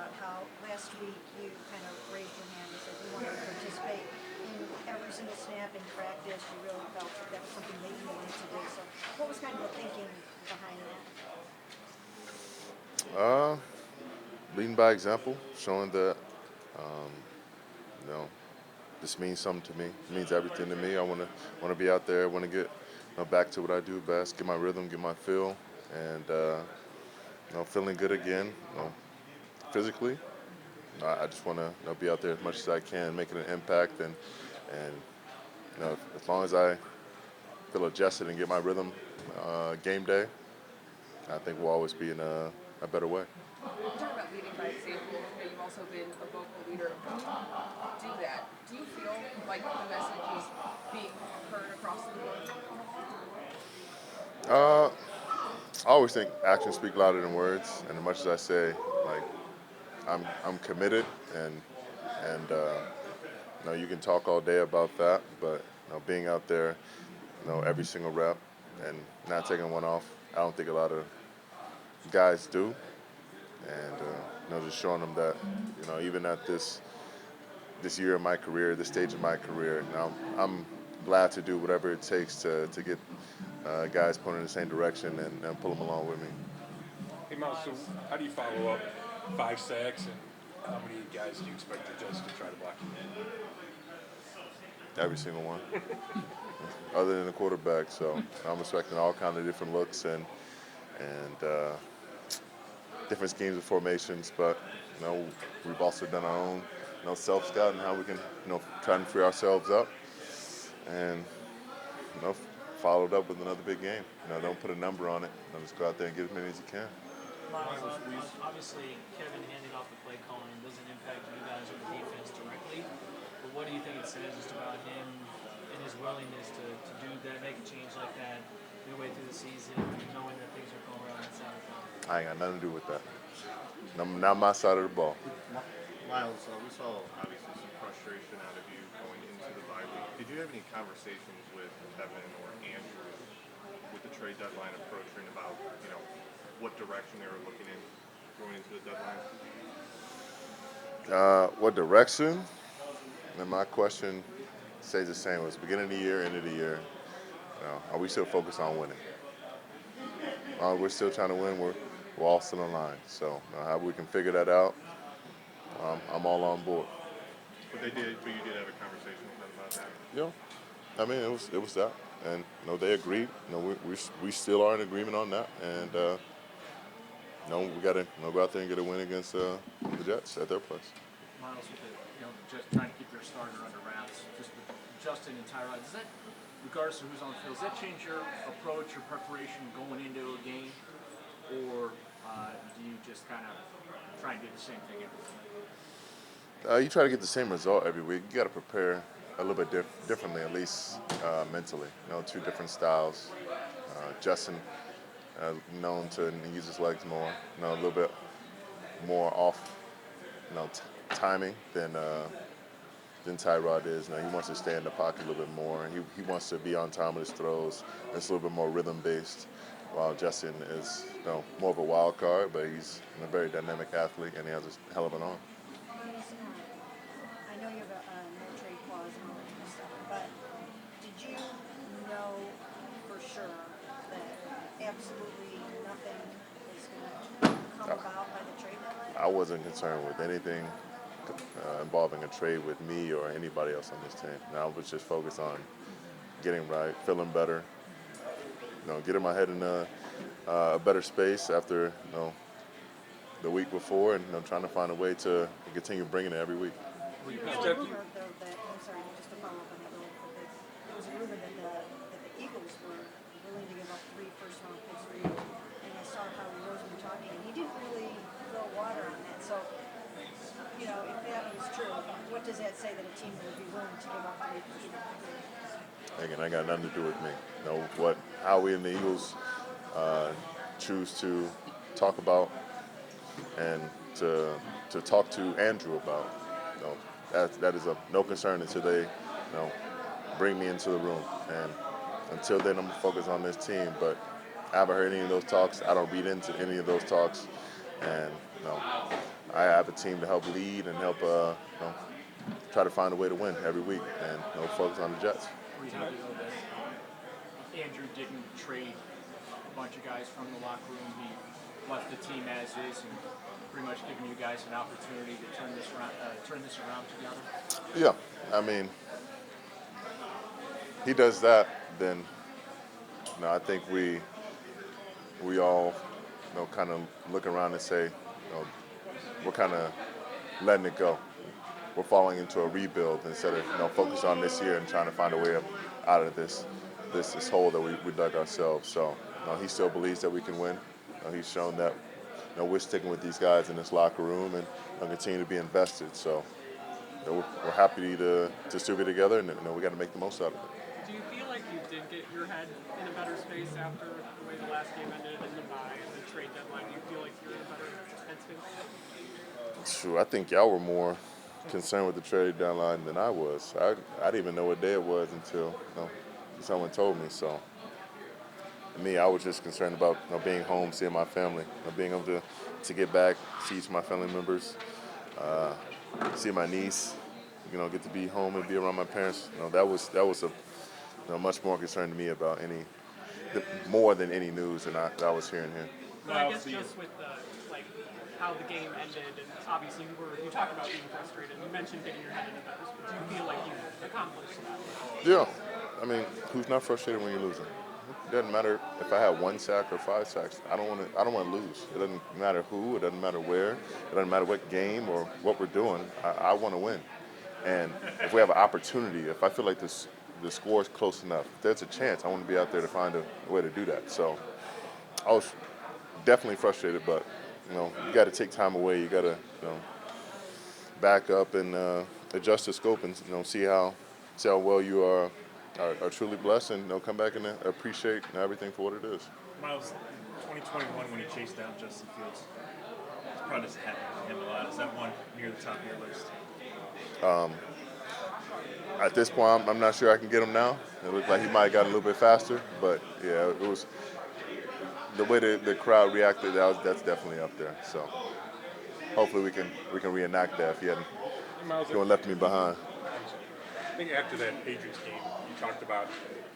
about how last week you kind of raised your hand and said you wanted to participate in every single snap in practice. You really felt that was something that you wanted to do. So what was kind of the thinking behind that? Uh, Leading by example, showing that you know this means something to me. It means everything to me. I want to be out there. Want to get back to what I do best, get my rhythm, get my feel, and feeling good again. Physically, I just want to be out there as much as I can, making an impact, and as long as I feel adjusted and get my rhythm game day, I think we'll always be in a better way. You talk about leading by example, but you've also been a vocal leader. When you do that, do you feel like the message is being heard across the board? Uh, I always think actions speak louder than words, and as much as I say, like I'm committed, and you can talk all day about that, but being out there, every single rep, and not taking one off, I don't think a lot of guys do, and just showing them that, even at this year of my career, this stage of my career, I'm glad to do whatever it takes to get guys pointing in the same direction and pull them along with me. Hey, Miles, so how do you follow up 5 sacks, and how many guys do you expect to just to try to block you? Every single one, other than the quarterback. So I'm expecting all kind of different looks and different schemes of formations. But we've also done our own self scout and how we can try and free ourselves up and you know followed up with another big game. Don't put a number on it. Just go out there and get as many as you can. Miles, obviously Kevin handing off the play calling doesn't impact you guys or the defense directly, but what do you think it says just about him and his willingness to do that, make a change like that midway through the season, knowing that things are going around that side of things? I ain't got nothing to do with that. Not my side of the ball. Myles, we saw obviously some frustration out of you going into the bye week. Did you have any conversations with Kevin or Andrew with the trade deadline approaching about what direction they were looking in going into the deadline? What direction? And my question stays the same. It was beginning of the year, end of the year. Are we still focused on winning? We're still trying to win. We're all still in line. So how we can figure that out, I'm all on board. But you did have a conversation with them about that. I mean, it was that, and they agreed. We still are in agreement on that, and we got to go out there and get a win against the Jets at their place. Miles, with it, just trying to keep their starter under wraps, just with Justin and Tyrod, does that, regardless of who's on the field, does that change your approach or preparation going into a game, or do you just kind of try and do the same thing every week? You try to get the same result every week. You got to prepare a little bit differently, at least mentally. Two different styles. Justin, known to use his legs more. A little bit more off, timing than Tyrod is. He wants to stay in the pocket a little bit more. He wants to be on time with his throws. It's a little bit more rhythm based. While Justin is more of a wild card, but he's a very dynamic athlete and he has a hell of an arm. I know you have a no trade clause and all that kind of stuff, but did you know for sure that absolutely nothing is going to come about by the trade deadline? I wasn't concerned with anything involving a trade with me or anybody else on this team. I was just focused on getting right, feeling better, getting my head in a better space after the week before, and trying to find a way to continue bringing it every week. There was a rumor, though, that, I'm sorry, just to follow up on that really quick, there was a rumor that the Eagles were willing to give up 3 first-round picks for you, and I saw Howie Roseman talking, and he didn't really throw water on that. So, if that was true, what does that say that a team would be willing to give up 3 first-round picks? Again, that got nothing to do with me. What Howie and the Eagles choose to talk about and to talk to Andrew about. That is of no concern until they bring me into the room. And until then, I'm focused on this team. But I haven't heard any of those talks. I don't read into any of those talks. and I have a team to help lead and help try to find a way to win every week, and focus on the Jets. Were you happy though that Andrew didn't trade a bunch of guys from the locker room? He left the team as is and pretty much giving you guys an opportunity to turn this around together? Yeah, I mean, he does that, then I think we all kind of look around and say, we're kind of letting it go. We're falling into a rebuild instead of focus on this year and trying to find a way out of this hole that we dug ourselves. So he still believes that we can win. He's shown that we're sticking with these guys in this locker room and continue to be invested. So we're happy to still be together, and we got to make the most out of it. Do you feel like you did get your head in a better space after the way the last game ended and the bye and the trade deadline? Do you feel like you're in a better headspace? Sure, I think y'all were more concerned with the trade deadline than I was. I didn't even know what day it was until someone told me. So me, I was just concerned about being home, seeing my family, being able to get back, see each of my family members, see my niece, get to be home and be around my parents. That was a much more concern to me about more than any news than I was hearing here. But I guess just with how the game ended, and obviously you talked about being frustrated. You mentioned getting your head in a better space. Do you feel like you accomplished that? Yeah, I mean, who's not frustrated when you're losing? It doesn't matter if I have 1 sack or 5 sacks. I don't want to lose. It doesn't matter who. It doesn't matter where. It doesn't matter what game or what we're doing. I want to win. And if we have an opportunity, if I feel like the score is close enough, if there's a chance, I want to be out there to find a way to do that. So I was definitely frustrated, but you got to take time away. You got to back up and adjust the scope and see how well you are truly blessed, and come back and appreciate everything for what it is. Myles, 2021 when you chased down Justin Fields, it's probably just happened to him a lot. Is that one near the top of your list? At this point, I'm not sure I can get him now. It looked like he might have gotten a little bit faster, but yeah, it was the way the crowd reacted. That's definitely up there. So hopefully we can reenact that if he hadn't left me behind. I think after that Patriots game, you talked about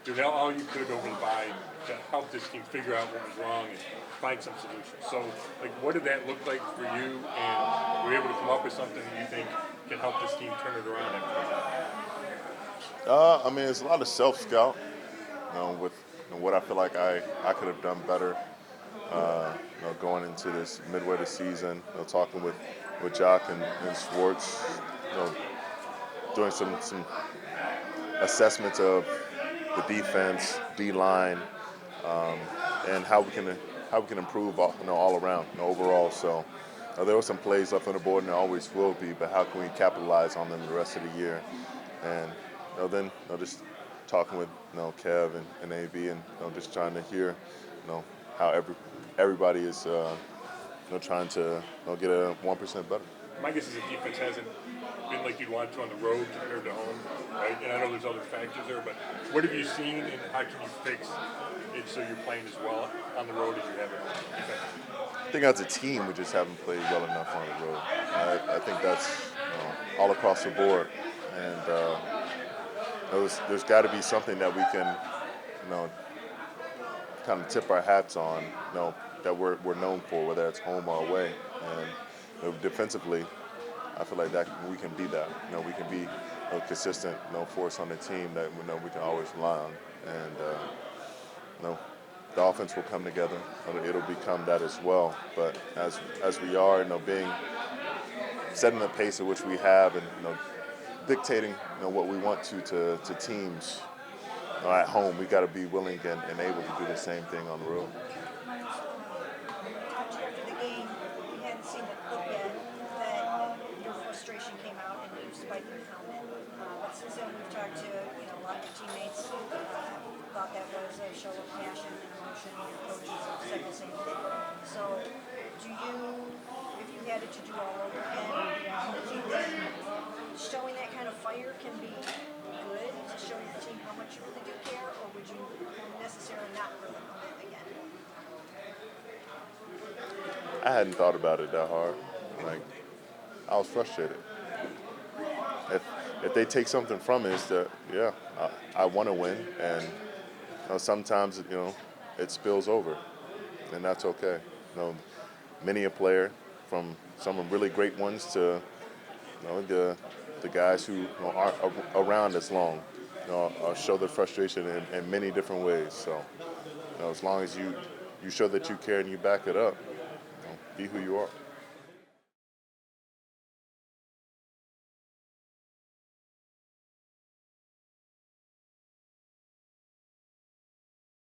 doing all you could over the bye to help this team figure out what was wrong and find some solutions. So, what did that look like for you? And were you able to come up with something that you think can help this team turn it around after that? I mean, it's a lot of self-scout, with what I feel like I could have done better. Going into this midway of the season, talking with Jock and Schwartz, doing some assessments of the defense, D-line, and how we can improve all around, overall. So there were some plays up on the board, and there always will be, but how can we capitalize on them the rest of the year? And then just talking with Kev and AB, and just trying to hear how everybody is trying to get a 1% better. My guess is the defense hasn't been like you'd want to on the road compared to home, right? And I know there's other factors there, but what have you seen, and how can you fix it so you're playing as well on the road as you have at home defensively? I think as a team, we just haven't played well enough on the road. I think that's all across the board, and there's got to be something that we can, kind of tip our hats on, that we're known for, whether it's home or away. And defensively, I feel like that we can be that. We can be a consistent, force on the team that we can always rely on, and the offense will come together. It'll become that as well. But as we are, setting the pace at which we have, and dictating what we want to teams at home, we got to be willing and able to do the same thing on the road. After the game, we hadn't seen the clip yet that your frustration came out and you spiked your helmet. But since then, we've talked to a lot of your teammates. Thought that was a show of passion and emotion. Your coaches have said the same thing. So, do you, if you had it to do all over again, do you think showing that kind of fire can be good to show the team how much you really do care, or would you necessarily not really want it again? I hadn't thought about it that hard. Like, I was frustrated. If if they take something from it, it's that yeah, I want to win, and sometimes it spills over, and that's okay. Many a player, from some of really great ones to the guys who aren't around as long, show their frustration in many different ways. So as long as you show that you care and you back it up, be who you are.